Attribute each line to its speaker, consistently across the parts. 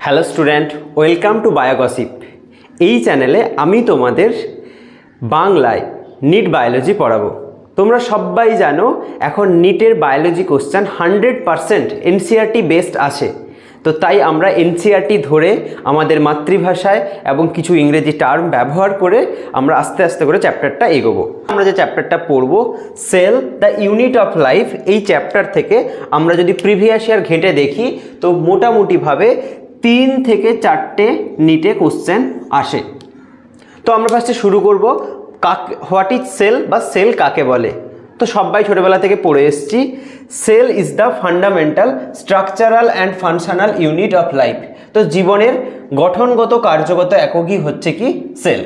Speaker 1: Hello student, welcome to Biogossip. এই চ্যানেলে আমি তোমাদের বাংলায় নিট বায়োলজি পড়াবো। তোমরা সবাই জানো এখন নিটের বায়োলজি কোশ্চেন 100% এনসিইআরটি বেসড আসে। তো তাই আমরা এনসিইআরটি ধরে আমাদের মাতৃভাষায় এবং কিছু ইংরেজি টার্ম ব্যবহার করে আমরা আস্তে আস্তে করে চ্যাপ্টারটা এগোবো। আমরা যে চ্যাপ্টারটা পড়বো cell the unit of life, এই চ্যাপ্টার থেকে আমরা যদি প্রিভিয়াস ইয়ার ঘেঁটে দেখি তো মোটামুটিভাবে 3 থেকে 4টে নিটে কোশ্চেন আসে। তো আমরা ফার্স্টে শুরু করব হোয়াট ইজ সেল বা সেল কাকে বলে। তো সবাই ছোটোবেলা থেকে পড়ে এসেছি, cell is the fundamental structural and functional unit of life. তো জীবনের গঠনগত কার্যগত এককই হচ্ছে কি সেল।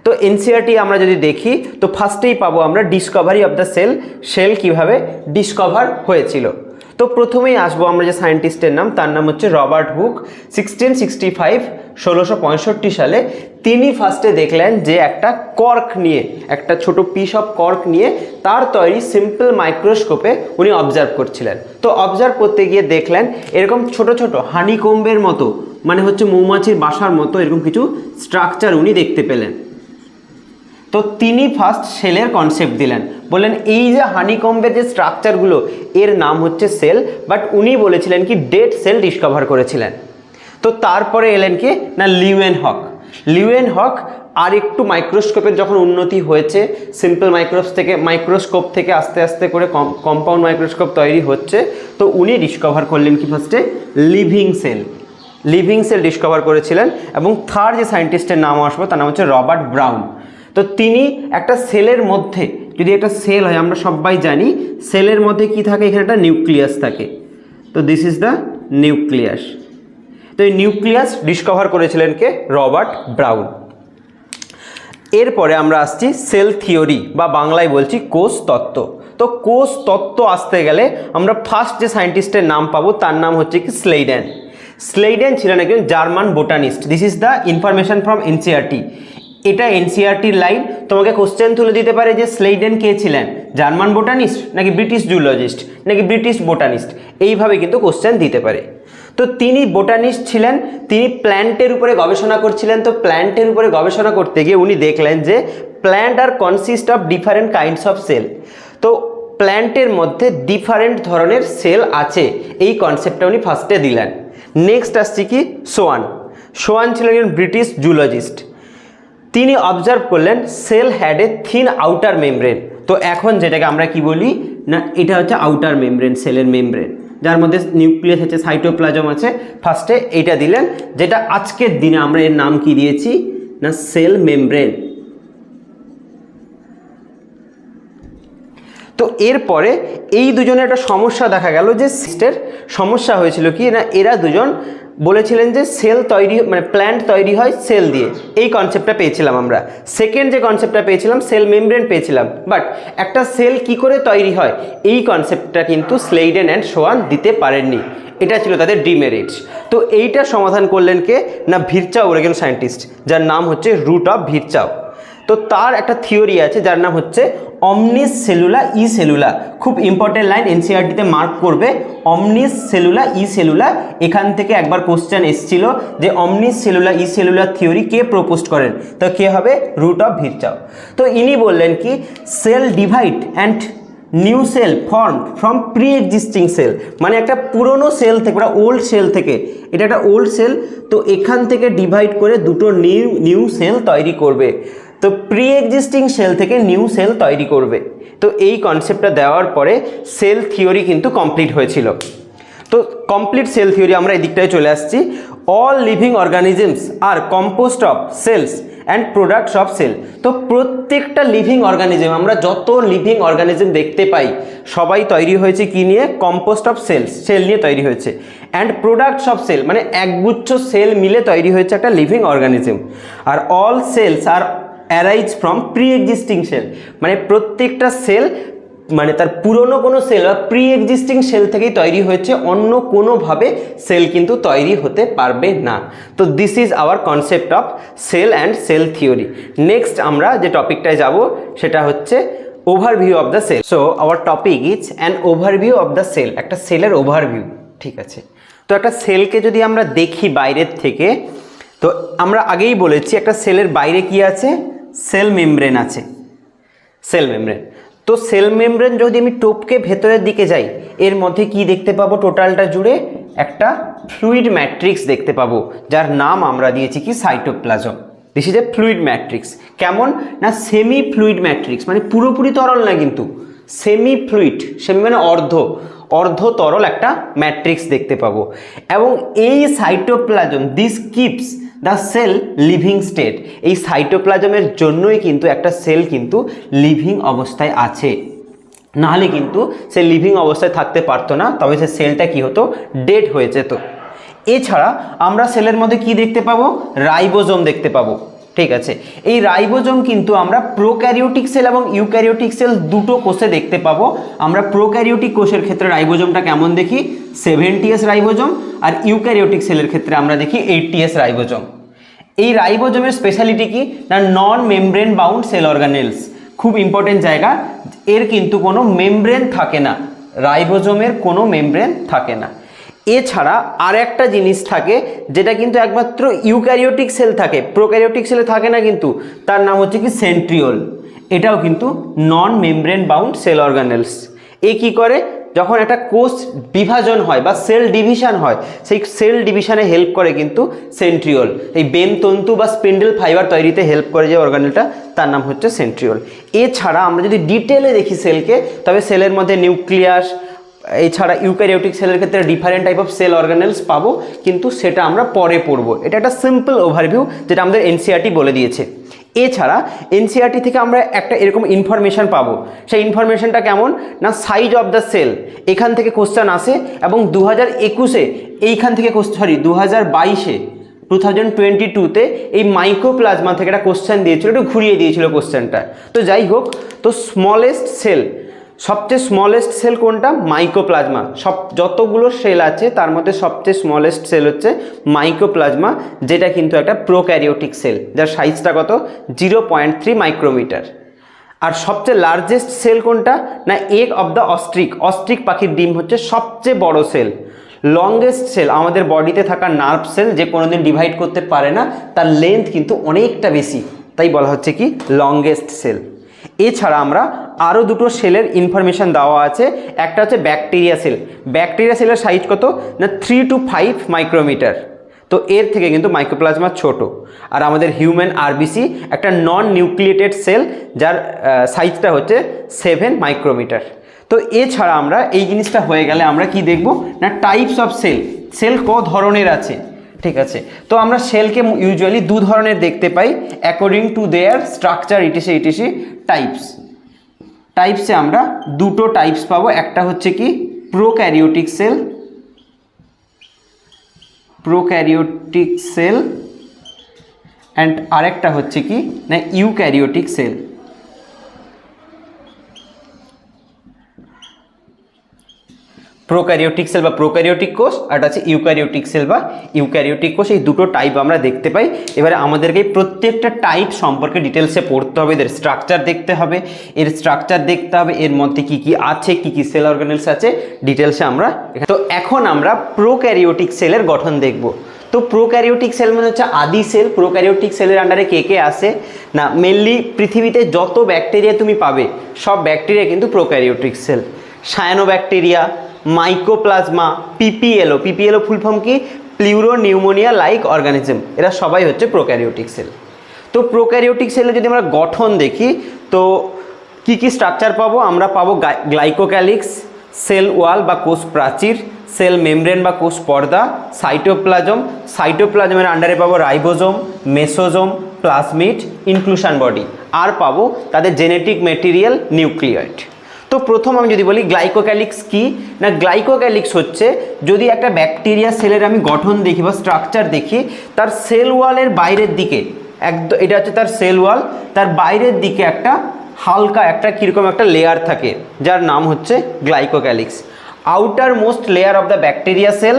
Speaker 1: তো এনসিইআরটি আমরা যদি দেখি তো ফার্স্টেই পাবো আমরা discovery of the cell, cell কীভাবে ডিসকভার হয়েছিল। তো প্রথমেই আসবো আমরা যে সায়েন্টিস্টের নাম, তার নাম হচ্ছে রবার্ট হুক। 1665 সালে তিনি ফার্স্টে দেখলেন যে একটা কর্ক নিয়ে, একটা ছোট পিস অফ কর্ক নিয়ে তার তৈরি সিম্পল মাইক্রোস্কোপে উনি অবজার্ভ করছিলেন। তো অবজার্ভ করতে গিয়ে দেখলেন এরকম ছোট ছোট হানিকম্বের মতো, মানে হচ্ছে মৌমাছির বাসার মতো এরকম কিছু স্ট্রাকচার উনি দেখতে পেলেন। তো তিনি ফার্স্ট সেলের কনসেপ্ট দিলেন, বললেন এই যে হানিকম্বের যে স্ট্রাকচারগুলো এর নাম হচ্ছে সেল, বাট উনি বলেছিলেন কি ডেড সেল ডিসকভার করেছিলেন। তো তারপরে এলেন কি না লিউয়েন হক আর একটু মাইক্রোস্কোপের যখন উন্নতি হয়েছে, সিম্পল মাইক্রোস্কোপ থেকে আস্তে আস্তে করে কম্পাউন্ড মাইক্রোস্কোপ তৈরি হচ্ছে, তো উনি ডিসকভার করলেন কি ফার্স্টে লিভিং সেল ডিসকভার করেছিলেন। এবং থার্ড যে সায়েন্টিস্টের নাম আসবো তার নাম হচ্ছে রবার্ট ব্রাউন। তো তিনি একটা সেলের মধ্যে, যদি একটা সেল হয় আমরা সবাই জানি সেলের মধ্যে কি থাকে, এখানে একটা নিউক্লিয়াস থাকে। তো দিস ইজ দ্য নিউক্লিয়াস। তো এই নিউক্লিয়াস ডিসকভার করেছিলেন কে? Robert brown. এরপরে আমরা আসছি সেল থিওরি বা বাংলায় বলছি কোষ তত্ত্ব। তো কোষ তত্ত্ব আসতে গেলে আমরা ফার্স্ট যে সায়েন্টিস্টের নাম পাবো তার নাম হচ্ছে কি স্লেইডেন ছিলেন একজন German botanist. This is the information from NCERT. এটা এনসিইআরটির লাইন, তোমাকে কোশ্চেন তুলে দিতে পারে যে স্লেইডেন কে ছিলেন, জার্মান বোটানিস্ট নাকি ব্রিটিশ জুলজিস্ট নাকি ব্রিটিশ বোটানিস্ট, এইভাবে কিন্তু কোশ্চেন দিতে পারে। তো তিনি বোটানিস্ট ছিলেন, তিনি প্ল্যান্টের উপরে গবেষণা করছিলেন। তো প্ল্যান্টের উপরে গবেষণা করতে গিয়ে উনি দেখলেন যে plant are consist of different kinds of cell. তো প্ল্যান্টের মধ্যে ডিফারেন্ট ধরনের সেল আছে, এই কনসেপ্টটা উনি ফার্স্টে দিলেন। নেক্সট আসছে কি সোয়ান ছিলেন একজন ব্রিটিশ জুলজিস্ট। তিনি অবজার্ভ করলেন cell had a thin outer membrane. তো এখন যেটাকে আমরা কি বলি না, এটা হচ্ছে আউটার মেমব্রেন, সেলের মেমব্রেন, যার মধ্যে নিউক্লিয়াস আছে, সাইটোপ্লাজম আছে। ফার্স্টে এইটা দিলেন, যেটা আজকের দিনে আমরা এর নাম কি দিয়েছি না সেল মেমব্রেন। তো এরপরে এই দুজনে একটা সমস্যা দেখা গেল, যে সমস্যা হয়েছিল কি না, এরা দুজন বলেছিলেন যে সেল তৈরি মানে প্ল্যান্ট তৈরি হয় সেল দিয়ে, এই কনসেপ্টটা পেয়েছিলাম আমরা। সেকেন্ড যে কনসেপ্টটা পেয়েছিলাম সেল মেমব্রেন পেয়েছিলাম, বাট একটা সেল কি করে তৈরি হয় এই কনসেপ্টটা কিন্তু স্লেইডেন অ্যান্ড সোয়ান দিতে পারেননি। এটা ছিল তাদের ডিমেরিটস। তো এইটা সমাধান করলেন কে না ভিরচাও, একজন সায়েন্টিস্ট যার নাম হচ্ছে রুট অফ ভিরচাও। তো তার একটা থিওরি আছে যার নাম হচ্ছে অমনিস সেলুলা ই সেলুলা। খুব ইম্পর্টেন্ট লাইন, এনসিইআরটিতে মার্ক করবে, অমনিস সেলুলা ই সেলুলা। এখান থেকে একবার কোশ্চেন এসেছিল যে omnis cellula e cellular theory কে প্রপোজ করেন, তো কে হবে? Rudolf Virchow. তো ইনি বললেন কি cell divide and new cell form from pre existing cell, মানে একটা পুরনো সেল থেকে, একটা ওল্ড সেল থেকে, এটা একটা ওল্ড সেল, তো এখান থেকে ডিভাইড করে দুটো নিউ সেল তৈরি করবে। তো প্রি এক্সিস্টিং সেল থেকে নিউ সেল তৈরি করবে। তো এই কনসেপ্টটা দেওয়ার পরে সেল থিওরি কিন্তু কমপ্লিট হয়েছিল। তো কমপ্লিট সেল থিওরি আমরা এদিকটায় চলে আসছি। All living organisms are composed of cells and products of cell. তো প্রত্যেকটা লিভিং অর্গানিজম, আমরা যত লিভিং অর্গানিজম দেখতে পাই সবাই তৈরি হয়েছে কি নিয়ে? কম্পোস্ট অফ সেল নিয়ে তৈরি হয়েছে। অ্যান্ড প্রোডাক্টস অফ সেল মানে একগুচ্ছ সেল মিলে তৈরি হয়েছে একটা লিভিং অর্গানিজম। আর all cells are arise from pre existing cell, মানে প্রত্যেকটা সেল মানে তার পুরনো কোনো সেল বা প্রি এক্সিস্টিং সেল থেকেই তৈরি হয়েছে, অন্য কোনোভাবে সেল কিন্তু তৈরি হতে পারবে না। তো this is our concept of cell and cell theory. Next আমরা যে টপিকটায় যাব সেটা হচ্ছে overview of the cell. So our topic is an overview of the cell, একটা সেলের ওভারভিউ। ঠিক আছে, তো একটা সেলকে যদি আমরা দেখি বাইরের থেকে, তো আমরা আগেই বলেছি একটা সেলের বাইরে কি আছে, সেল মেমব্রেন আছে, সেল মেমব্রেন। তো সেল মেমব্রেন যদি আমি টপকে ভেতরের দিকে যাই, এর মধ্যে কি দেখতে পাবো, টোটালটা জুড়ে একটা ফ্লুইড ম্যাট্রিক্স দেখতে পাবো, যার নাম আমরা দিয়েছি কি cytoplasm. This is a fluid matrix. কেমন না, সেমি ফ্লুইড ম্যাট্রিক্স, মানে পুরোপুরি তরল না কিন্তু সেমি ফ্লুইড, সেমি মানে অর্ধ তরল একটা ম্যাট্রিক্স দেখতে পাবো। এবং এই cytoplasm this keeps the cell living state, এই সাইটোপ্লাজমের জন্যই কিন্তু একটা সেল কিন্তু লিভিং অবস্থায় আছে, নাহলে কিন্তু সে লিভিং অবস্থায় থাকতে পারতো না, তবে সে সেলটা কি হতো, ডেড হয়ে যেত। এছাড়া আমরা সেলের মধ্যে কি দেখতে পাবো, রাইবোজোম দেখতে পাবো। ঠিক আছে, এই রাইবোজোম কিন্তু আমরা প্রোক্যারিওটিক সেল এবং ইউক্যারিওটিক সেল দুটো কোষে দেখতে পাবো। আমরা প্রোক্যারিওটিক কোষের ক্ষেত্রে রাইবোজোমটা কেমন দেখি, 70S রাইবোজোম, আর ইউক্যারিওটিক সেলের ক্ষেত্রে আমরা দেখি 80S রাইবোজোম। এই রাইবোজোমের স্পেশালিটি কি না, নন মেমব্রেন বাউন্ড সেল অর্গানেলস, খুব ইম্পর্টেন্ট জায়গা, এর কিন্তু কোনো মেমব্রেন থাকে না, রাইবোজোমের কোনো মেমব্রেন থাকে না। এছাড়া আর একটা জিনিস থাকে যেটা কিন্তু একমাত্র ইউক্যারিওটিক সেল থাকে, প্রোক্যারিওটিক সেলে থাকে না কিন্তু, তার নাম হচ্ছে কি সেন্ট্রিওল। এটাও কিন্তু নন মেমব্রেন বাউন্ড সেল অর্গানেলস। এ কি করে, যখন একটা কোষ বিভাজন হয় বা সেল ডিভিশন হয়, সেই সেল ডিভিশনে হেল্প করে কিন্তু সেন্ট্রিওল, এই বেনতন্তু বা স্পিন্ডেল ফাইবার তৈরিতে হেল্প করে যে অর্গানেলটা, তার নাম হচ্ছে সেন্ট্রিওল। এছাড়া আমরা যদি ডিটেলে দেখি সেলকে, তবে সেলের মধ্যে নিউক্লিয়াস, এছাড়া ইউক্যারিওটিক সেলের ক্ষেত্রে different type of cell organelles পাবো, কিন্তু সেটা আমরা পরে পড়বো। এটা একটা সিম্পল ওভারভিউ যেটা আমাদের এনসিইআরটি বলে দিয়েছে। এছাড়া এনসিইআরটি থেকে আমরা একটা এরকম ইনফরমেশান পাবো, সেই ইনফরমেশানটা কেমন না, সাইজ অফ দ্য সেল, এখান থেকে কোশ্চেন আসে, এবং 2021-এ এইখান থেকে 2022-তে এই মাইক্রোপ্লাজমা থেকে একটা কোশ্চেন দিয়েছিল, একটু ঘুরিয়ে দিয়েছিল কোশ্চেনটা। তো যাই হোক, তো স্মলেস্ট সেল, সবচেয়ে স্মলেস্ট সেল কোনটা, মাইক্রোপ্লাজমা। যতগুলো সেল আছে তার মধ্যে সবচেয়ে স্মলেস্ট সেল হচ্ছে মাইক্রোপ্লাজমা, যেটা কিন্তু একটা প্রোক্যারিওটিক সেল, যার সাইজটা কত, 0.3 মাইক্রোমিটার। আর সবচেয়ে লার্জেস্ট সেল কোনটা না, এগ অফ দ্য অস্ট্রিক পাখির ডিম হচ্ছে সবচেয়ে বড় সেল। লংগেস্ট সেল আমাদের বডিতে থাকা নার্ভ সেল, যে কোনোদিন ডিভাইড করতে পারে না, তার লেন্থ কিন্তু অনেকটা বেশি, তাই বলা হচ্ছে কি লংগেস্ট সেল। এছাড়া আমরা আরও দুটো সেলের ইনফরমেশান দেওয়া আছে। একটা হচ্ছে ব্যাকটেরিয়া সেল। ব্যাকটেরিয়া সেলের সাইজ কত না, 3 to 5 মাইক্রোমিটার। তো এর থেকে কিন্তু মাইক্রোপ্লাজমা ছোট। আর আমাদের হিউম্যান আরবিসি একটা নন নিউক্লিয়েটেড সেল, যার সাইজটা হচ্ছে 7 মাইক্রোমিটার। তো এছাড়া আমরা এই জিনিসটা হয়ে গেলে আমরা কি দেখব না, টাইপস অফ সেল ক ধরনের আছে। ঠিক আছে, তো আমরা সেলকে ইউজুয়ালি দু ধরনের দেখতে পাই, according to their structure etc টাইপসে আমরা দুটো টাইপস পাবো। একটা হচ্ছে কি প্রোক্যারিওটিক সেল অ্যান্ড আরেকটা হচ্ছে কি না ইউক্যারিওটিক সেল। প্রোক্যারিওটিক সেল বা প্রোক্যারিওটিক কোষ, আর এটা আছে ইউক্যারিওটিক সেল বা ইউক্যারিওটিক কোষ। এই দুটো টাইপ আমরা দেখতে পাই। এবারে আমাদেরকে প্রত্যেকটা টাইপ সম্পর্কে ডিটেলসে পড়তে হবে, এদের স্ট্রাকচার দেখতে হবে, এর মধ্যে কি কি আছে, কি কি সেল অর্গানেলস আছে, ডিটেলসে আমরা। তো এখন আমরা প্রোক্যারিওটিক সেলের গঠন দেখব। তো প্রোক্যারিওটিক সেল মানে হচ্ছে আদি সেল। প্রোক্যারিওটিক সেলের আন্ডারে কে কে আসে না, মেনলি পৃথিবীতে যত ব্যাকটেরিয়া তুমি পাবে সব ব্যাকটেরিয়া কিন্তু prokaryotic cell. Cyanobacteria, mycoplasma, PPLO full form কি, প্লিউরো নিউমোনিয়া লাইক অর্গানিজম, এরা সবাই হচ্ছে প্রোক্যারিওটিক সেল। তো প্রোক্যারিওটিক সেলে যদি আমরা গঠন দেখি, তো কি কি স্ট্রাকচার পাবো, আমরা পাবো গ্লাইকোক্যালিক্স, সেল ওয়াল বা কোষ প্রাচীর, সেল মেমব্রেন বা কোষ পর্দা, সাইটোপ্লাজমের আন্ডারে পাবো ribosome, mesosome, plasmid, inclusion body, আর পাবো তাদের জেনেটিক মেটেরিয়াল নিউক্লিয়েট। তো প্রথম আমি যদি বলি গ্লাইকোক্যালিক্স কি না, গ্লাইকোক্যালিক্স হচ্ছে যদি একটা ব্যাকটেরিয়া সেলের আমি গঠন দেখি বা স্ট্রাকচার দেখি, তার সেল ওয়ালের বাইরের দিকে একদম, এটা হচ্ছে তার সেল ওয়াল, তার বাইরের দিকে একটা হালকা একটা কীরকম একটা লেয়ার থাকে, যার নাম হচ্ছে glycocalyx. Outer most layer of the bacteria sell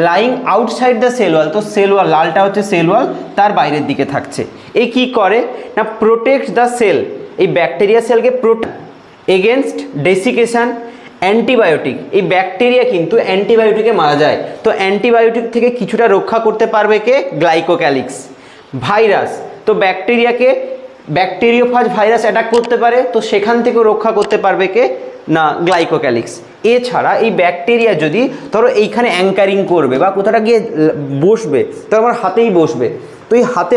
Speaker 1: lying outside the cell wall, তো সেল ওয়াল লালটা হচ্ছে সেল ওয়াল, তার বাইরের দিকে থাকছে। এ কি করে না, প্রোটেক্ট দ্য সেল, এই ব্যাকটেরিয়া সেলকে এগেনস্ট ডেসিকেশন অ্যান্টিবায়োটিক, এই ব্যাকটেরিয়া কিন্তু অ্যান্টিবায়োটিকে মারা যায়। তো অ্যান্টিবায়োটিক থেকে কিছুটা রক্ষা করতে পারবে কে? গ্লাইকোক্যালিক্স। ভাইরাস, তো ব্যাকটেরিয়াকে ব্যাকটেরিওফাজ ভাইরাস অ্যাটাক করতে পারে, তো সেখান থেকেও রক্ষা করতে পারবে কে? না, গ্লাইকোক্যালিক্স। এছাড়া এই ব্যাকটেরিয়া যদি ধরো এইখানে অ্যাঙ্কারিং করবে বা কোথাটা গিয়ে বসবে, তো আমার হাতেই বসবে, তো এই হাতে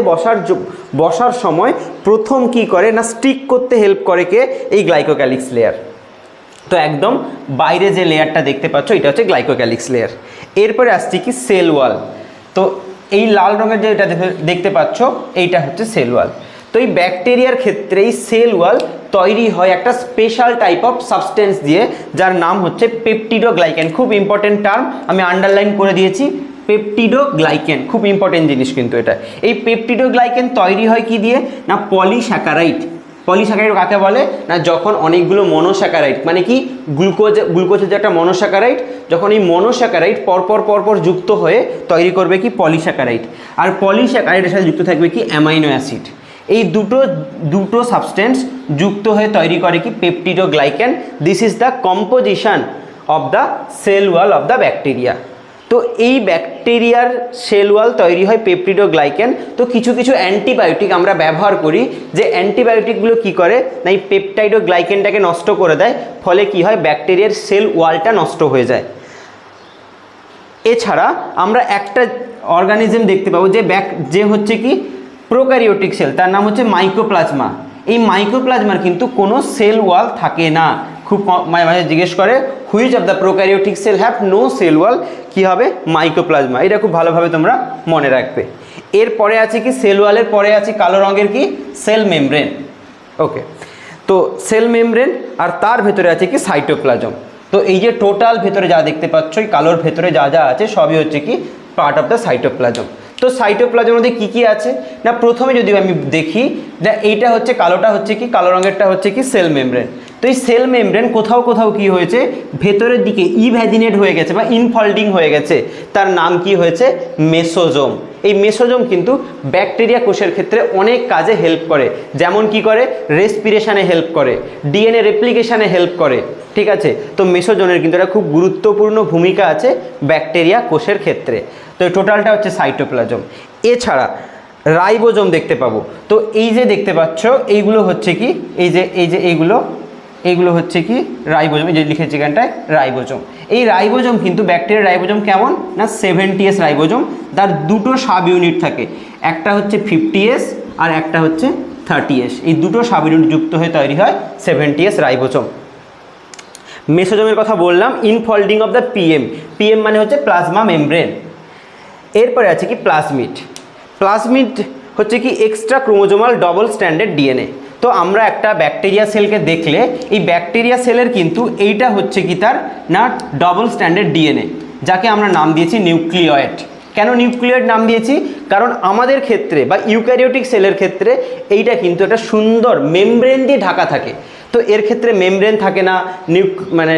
Speaker 1: বসার সময় প্রথম কি করে না স্টিক করতে হেল্প করে কে? এই গ্লাইকোক্যালিক্স লেয়ার। তো একদম বাইরে যে লেয়ারটা দেখতে পাচ্ছ এটা হচ্ছে গ্লাইকোক্যালিক্স লেয়ার। এরপরে আসছে কি সেল ওয়াল। তো এই লাল রঙের যে এটা দেখতে পাচ্ছ এইটা হচ্ছে সেল ওয়াল। তো এই ব্যাকটেরিয়ার ক্ষেত্রে এই সেল ওয়াল তৈরি হয় একটা স্পেশাল টাইপ অফ সাবস্টেন্স দিয়ে, যার নাম হচ্ছে পেপটিডোগ্লাইকেন। খুব ইম্পর্টেন্ট টার্ম, আমি আন্ডারলাইন করে দিয়েছি। পেপটিডোগ্লাইকেন খুব ইম্পর্টেন্ট জিনিস কিন্তু এটা। এই পেপটিডোগ্লাইকেন তৈরি হয় কি দিয়ে? না পলিস্যাকারাইড। পলিস্যাকারাইড কাকে বলে? না যখন অনেকগুলো মনোস্যাকারাইড, মানে কি গ্লুকোজের যে একটা মনোস্যাকারাইড, যখন এই মনোস্যাকারাইড পরপর যুক্ত হয়ে তৈরি করবে কি? পলিস্যাকারাইড। আর পলিস্যাকারাইডের সাথে যুক্ত থাকবে কি? Amino acid. এই দুটো সাবস্টেন্স যুক্ত হয়ে তৈরি করে কি? Peptidoglycan. This is the composition of the cell wall of the bacteria. তো এই ব্যাকটেরিয়ার সেল ওয়াল তৈরি হয় পেপটিডোগ্লাইকেন। তো কিছু অ্যান্টিবায়োটিক আমরা ব্যবহার করি, যে অ্যান্টিবায়োটিকগুলো কি করে না এই পেপটাইডোগ্লাইকেনটাকে নষ্ট করে দেয়, ফলে কি হয়? ব্যাকটেরিয়ার সেল ওয়ালটা নষ্ট হয়ে যায়। এছাড়া আমরা একটা অর্গানিজম দেখতে পাবো যে হচ্ছে কি প্রোক্যারিওটিক সেল, তার নাম হচ্ছে মাইকোপ্লাজমা। এই মাইকোপ্লাজমার কিন্তু কোনো সেল ওয়াল থাকে না। খুব মাঝে জিজ্ঞেস করে which of the prokaryotic cell have no cell wall, কী হবে? মাইকোপ্লাজমা। এটা খুব ভালোভাবে তোমরা মনে রাখবে। এরপরে আছে কি সেল ওয়ালের পরে আছে কালো রঙের কি? Cell membrane. ওকে, তো সেল মেমব্রেন আর তার ভেতরে আছে কি? সাইটোপ্লাজম। তো এই যে টোটাল ভেতরে যা দেখতে পাচ্ছ, এই কালোর ভেতরে যা আছে সবই হচ্ছে কি? Part of the cytoplasm. তো সাইটোপ্লাজমের মধ্যে কী কী আছে না, প্রথমে যদি আমি দেখি না এইটা হচ্ছে কালোটা হচ্ছে কি? কালো রঙেরটা হচ্ছে কি? Cell membrane. তো এই সেল মেমব্রেন কোথাও কি হয়েছে? ভেতরের দিকে ইভ্যাজিনেট হয়ে গেছে বা ইনফোল্ডিং হয়ে গেছে, তার নাম কি হয়েছে? মেসোজোম। এই মেসোজোম কিন্তু ব্যাকটেরিয়া কোষের ক্ষেত্রে অনেক কাজে হেল্প করে। যেমন কি করে? রেসপিরেশনে হেল্প করে, ডিএনএ রেপ্লিকেশনে হেল্প করে, ঠিক আছে? তো মেসোজোমের কিন্তু একটা খুব গুরুত্বপূর্ণ ভূমিকা আছে ব্যাকটেরিয়া কোষের ক্ষেত্রে। তো টোটালটা হচ্ছে সাইটোপ্লাজম। এছাড়া রাইবোজোম দেখতে পাবো। তো এই যে দেখতে পাচ্ছ এইগুলো হচ্ছে কি? এইগুলো হচ্ছে কি? রাইবোজোম। এই যে লিখেছি এখানটায় রাইবোজোম। এই রাইবোজোম কিন্তু ব্যাকটেরিয়ার রাইবোজোম কেমন না 70S রাইবোজোম। তার দুটো সাব ইউনিট থাকে, একটা হচ্ছে 50S আর একটা হচ্ছে 30S। এই দুটো সাব ইউনিট যুক্ত হয়ে তৈরি হয় 70S রাইবোজোম। মেসোজোমের কথা বললাম, ইনফোল্ডিং অফ দ্য পিএম মানে হচ্ছে প্লাজমা মেমব্রেন। এরপরে আছে কি? প্লাজমিড। প্লাজমিড হচ্ছে কি? Extra chromosomal double standard DNA. তো আমরা একটা ব্যাকটেরিয়া সেলকে দেখলে এই ব্যাকটেরিয়া সেলের কিন্তু এইটা হচ্ছে কি? তার না ডবল স্ট্যান্ডার্ড ডিএনএ, যাকে আমরা নাম দিয়েছি নিউক্লিয়েট। কেন নিউক্লিয়েট নাম দিয়েছি? কারণ আমাদের ক্ষেত্রে বা ইউক্যারিওটিক সেলের ক্ষেত্রে এইটা কিন্তু একটা সুন্দর মেমব্রেন দিয়ে ঢাকা থাকে। তো এর ক্ষেত্রে মেমব্রেন থাকে না,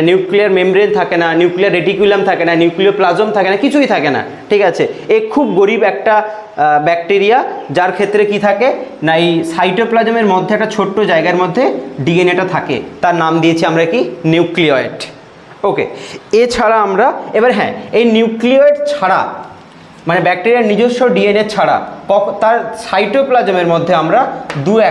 Speaker 1: নিউক্লিয়ার মেমব্রেন থাকে না, নিউক্লিয়ার রেটিকুলাম থাকে না, নিউক্লিওপ্লাজম থাকে না, কিছুই থাকে না, ঠিক আছে? এ খুব গরিব একটা ব্যাকটেরিয়া, যার ক্ষেত্রে কি থাকে না এই সাইটোপ্লাজমের মধ্যে একটা ছোট্ট জায়গার মধ্যে ডিএনএটা থাকে, তার নাম দিয়েছি আমরা কি? নিউক্লিয়েট। ওকে, এছাড়া আমরা এবার হ্যাঁ, এই নিউক্লিয়েট ছাড়া মানে ব্যাকটেরিয়ার নিজস্ব ডিএনএ ছাড়া তার সাইটোপ্লাজমের মধ্যে আমরা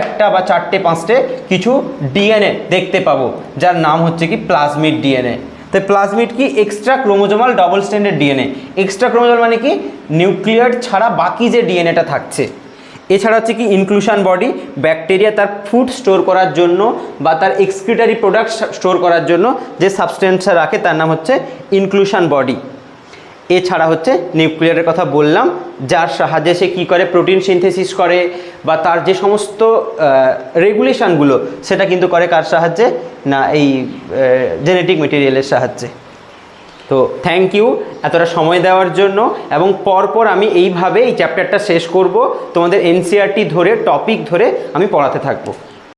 Speaker 1: একটা বা 4টে 5টে কিছু ডিএনএ দেখতে পাবো, যার নাম হচ্ছে কি? Plasmid DNA. তো প্লাজমিড কি? Extra chromosomal double standard DNA. Extra chromosomal মানে কি? নিউক্লিয়েট ছাড়া বাকি যে ডিএনএটা থাকছে। এছাড়া হচ্ছে কি? Inclusion body. ব্যাকটেরিয়া তার ফুড স্টোর করার জন্য বা তার এক্সক্রিটারি প্রোডাক্ট স্টোর করার জন্য যে সাবস্টেন্সটা রাখে তার নাম হচ্ছে ইনক্লুশন বডি। এছাড়া হচ্ছে নিউক্লিয়ারের কথা বললাম, যার সাহায্যে সে কী করে? প্রোটিন সিনথেসিস করে বা তার যে সমস্ত রেগুলেশনগুলো সেটা কিন্তু করে কার সাহায্যে? না এই জেনেটিক মেটেরিয়ালের সাহায্যে। তো থ্যাংক ইউ এতটা সময় দেওয়ার জন্য, এবং পরপর আমি এইভাবে এই চ্যাপ্টারটা শেষ করব, তোমাদের এনসিইআরটি ধরে টপিক ধরে আমি পড়াতে থাকবো।